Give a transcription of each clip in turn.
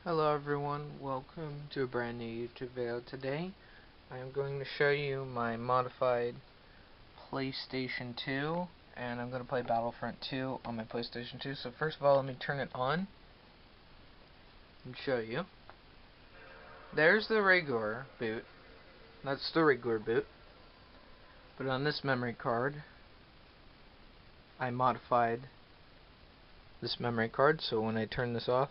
Hello everyone, welcome to a brand new YouTube video. Today I am going to show you my modified PlayStation 2 and I'm going to play Battlefront 2 on my PlayStation 2. So first of all, let me turn it on and show you. There's the regular boot. That's the regular boot. But on this memory card I modified this memory card, so when I turn this off,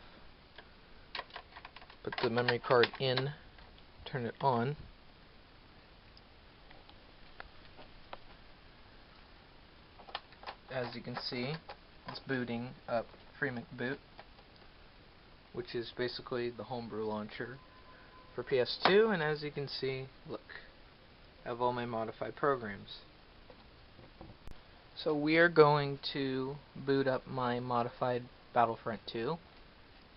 put the memory card in, turn it on, as you can see, it's booting up FreeMCBoot, which is basically the homebrew launcher for PS2, and as you can see, look, I have all my modified programs. So we are going to boot up my modified Battlefront 2,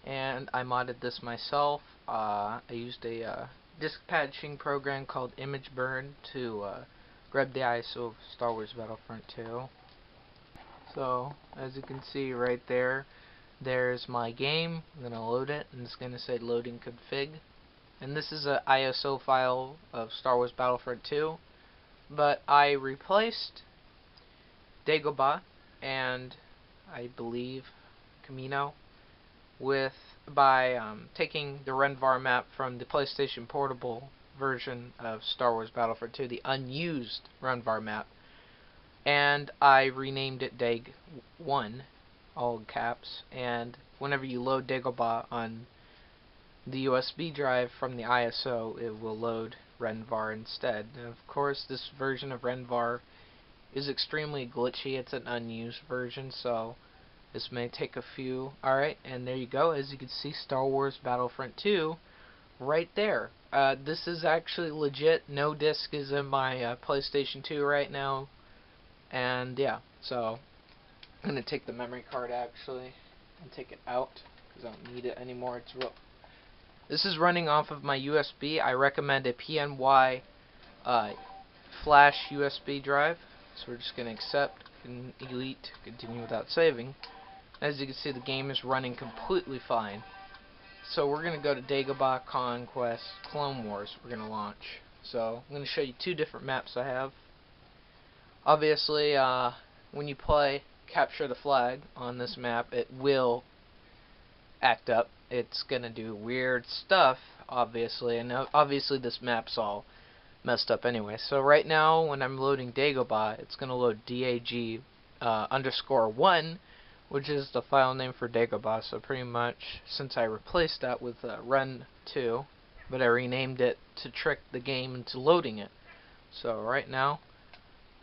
and I modded this myself. I used a disk patching program called Imgburn to grab the ISO of Star Wars Battlefront 2. So as you can see right there, there's my game. I'm going to load it, and it's going to say loading config. And this is an ISO file of Star Wars Battlefront 2, but I replaced Dagobah and I believe Camino by taking the Rhen Var map from the PlayStation Portable version of Star Wars Battlefront 2, the unused Rhen Var map, and I renamed it Dag 1, all caps, and whenever you load Dagobah on the USB drive from the ISO, it will load Rhen Var instead. And of course, this version of Rhen Var is extremely glitchy. It's an unused version, so this may take a few. Alright, and there you go. As you can see, Star Wars Battlefront 2 right there. This is actually legit. No disc is in my PlayStation 2 right now. And yeah, so I'm going to take the memory card actually and take it out because I don't need it anymore. It's real. This is running off of my USB. I recommend a PNY flash USB drive. So we're just going to accept and delete, continue without saving. As you can see, the game is running completely fine. So we're going to go to Dagobah, Conquest, Clone Wars. We're going to launch. So I'm going to show you two different maps I have. Obviously, when you play Capture the Flag on this map, it will act up. It's going to do weird stuff, obviously. And obviously this map's all messed up anyway. So right now, when I'm loading Dagobah, it's going to load DAG _1, which is the file name for Dagobah. So pretty much, since I replaced that with Rhen 2, but I renamed it to trick the game into loading it. So right now,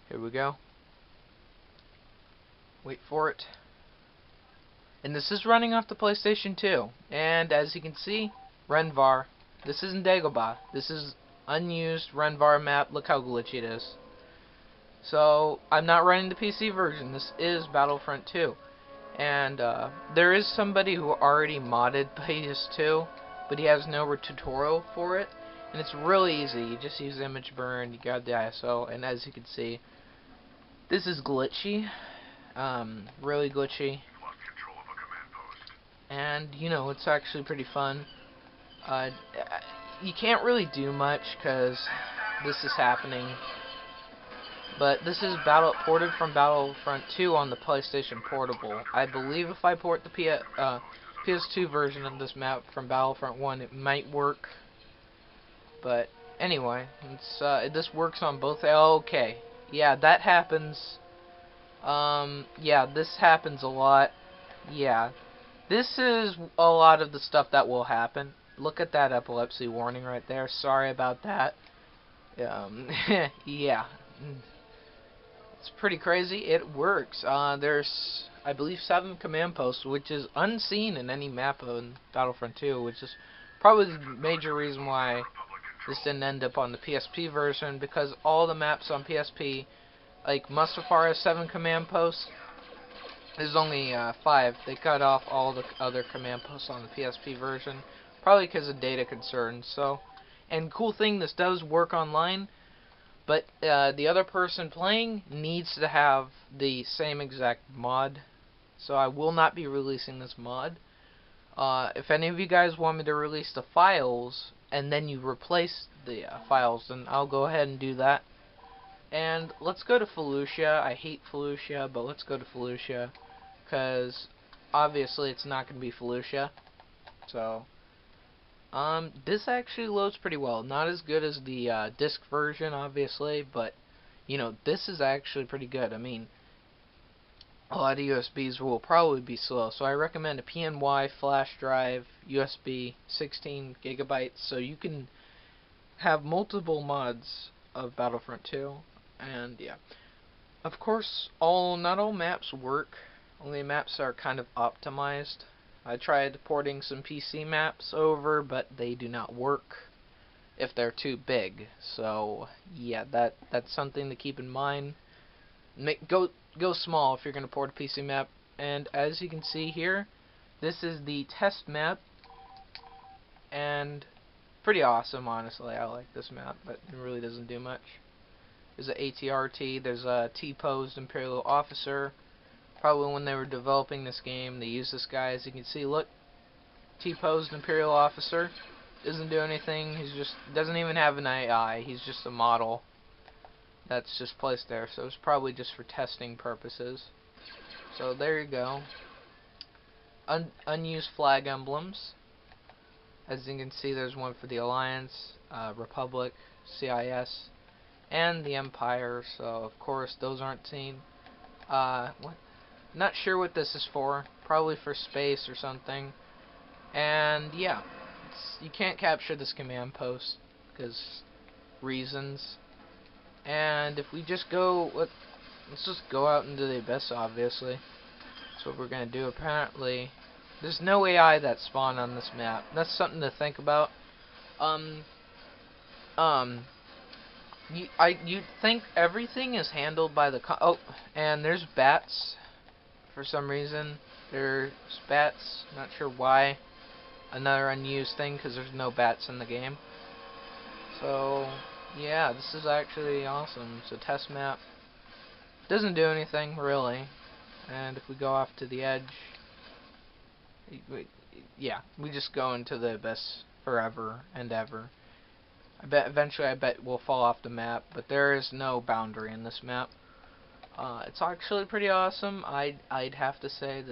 here we go. Wait for it. And this is running off the PlayStation 2. And as you can see, Rhen Var. This isn't Dagobah. This is unused Rhen Var map. Look how glitchy it is. So I'm not running the PC version. This is Battlefront 2. And there is somebody who already modded PS2, but he has no tutorial for it. And it's really easy. You just use Imgburn, you grab the ISO, and as you can see, this is glitchy. Really glitchy. And, you know, it's actually pretty fun. You can't really do much because this is happening. But this is ported from Battlefront 2 on the PlayStation Portable. I believe if I port the PS2 version of this map from Battlefront 1, it might work. But anyway, this works on both. Okay, yeah, that happens. Yeah, this happens a lot. Yeah, this is a lot of the stuff that will happen. Look at that epilepsy warning right there. Sorry about that. Yeah. It's pretty crazy. It works. There's, I believe, 7 command posts, which is unseen in any map on Battlefront 2, which is probably the major reason why this didn't end up on the PSP version, because all the maps on PSP, like Mustafar has 7 command posts. There's only 5. They cut off all the other command posts on the PSP version, probably because of data concerns. So, and cool thing, this does work online. But the other person playing needs to have the same exact mod. So I will not be releasing this mod. If any of you guys want me to release the files and then you replace the files, then I'll go ahead and do that. And let's go to Felucia. I hate Felucia, but let's go to Felucia, because obviously it's not going to be Felucia. So, this actually loads pretty well. Not as good as the disk version, obviously, but, you know, this is actually pretty good. I mean, a lot of USBs will probably be slow, so I recommend a PNY flash drive, USB 16 gigabytes, so you can have multiple mods of Battlefront 2, and yeah. Of course, not all maps work. Only maps are kind of optimized. I tried porting some PC maps over, but they do not work if they're too big. So yeah, that's something to keep in mind. Go small if you're going to port a PC map. And as you can see here, this is the test map, and pretty awesome, honestly. I like this map, but it really doesn't do much. There's an ATRT, there's a T-posed Imperial Officer. Probably when they were developing this game, they used this guy. As you can see, look, T-posed Imperial Officer. Doesn't do anything. Doesn't even have an AI. He's just a model that's just placed there. So it's probably just for testing purposes. So there you go. Unused flag emblems. As you can see, there's one for the Alliance, Republic, CIS, and the Empire. So of course those aren't seen. Not sure what this is for. Probably for space or something. And yeah, you can't capture this command post because reasons. And if we just go, let's just go out into the abyss. Obviously, that's what we're gonna do. Apparently, there's no AI that spawned on this map. That's something to think about. You'd think everything is handled by the oh, and there's bats. For some reason, there's bats. Not sure why. Another unused thing because there's no bats in the game. So yeah, this is actually awesome. It's a test map. Doesn't do anything really. And if we go off to the edge, yeah, we just go into the abyss forever and ever. I bet we'll fall off the map, but there is no boundary in this map. It's actually pretty awesome. I'd have to say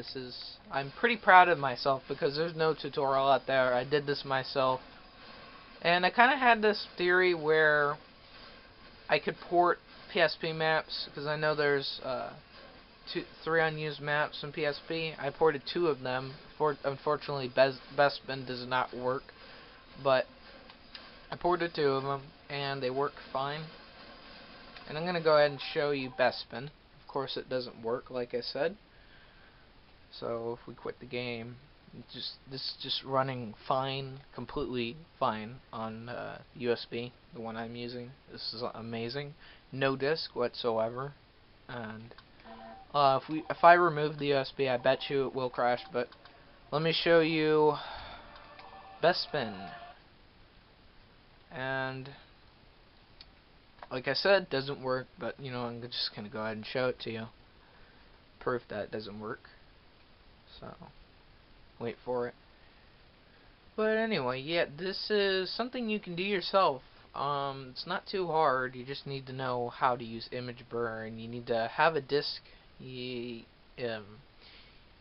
I'm pretty proud of myself because there's no tutorial out there. I did this myself. And I kind of had this theory where I could port PSP maps, because I know there's 3 unused maps in PSP. I ported 2 of them. Unfortunately, Bespin does not work, but I ported 2 of them, and they work fine. And I'm going to go ahead and show you Bespin. Of course, it doesn't work, like I said. So if we quit the game, this is just running fine, completely fine on USB, the one I'm using. This is amazing. No disk whatsoever. And if I remove the USB, I bet you it will crash. But let me show you Bespin. And like I said, it doesn't work, but you know, I'm just gonna go ahead and show it to you. Proof that it doesn't work. So wait for it. But anyway, yeah, this is something you can do yourself. It's not too hard. You just need to know how to use Imgburn. You need to have a disk. You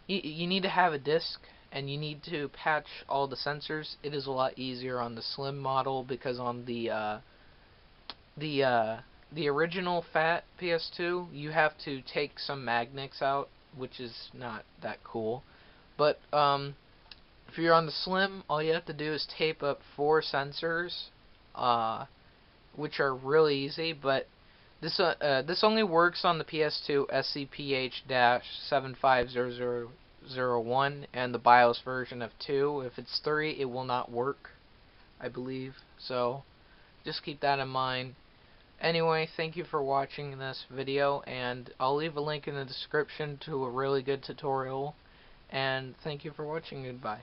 need to have a disk, and you need to patch all the sensors. It is a lot easier on the slim model because on the original fat PS2, you have to take some magnets out, which is not that cool. But if you're on the slim, all you have to do is tape up 4 sensors, which are really easy. But this only works on the PS2 SCPH-75001 and the BIOS version of 2. If it's 3, it will not work, I believe. So just keep that in mind. Anyway, thank you for watching this video, and I'll leave a link in the description to a really good tutorial. And thank you for watching. Goodbye.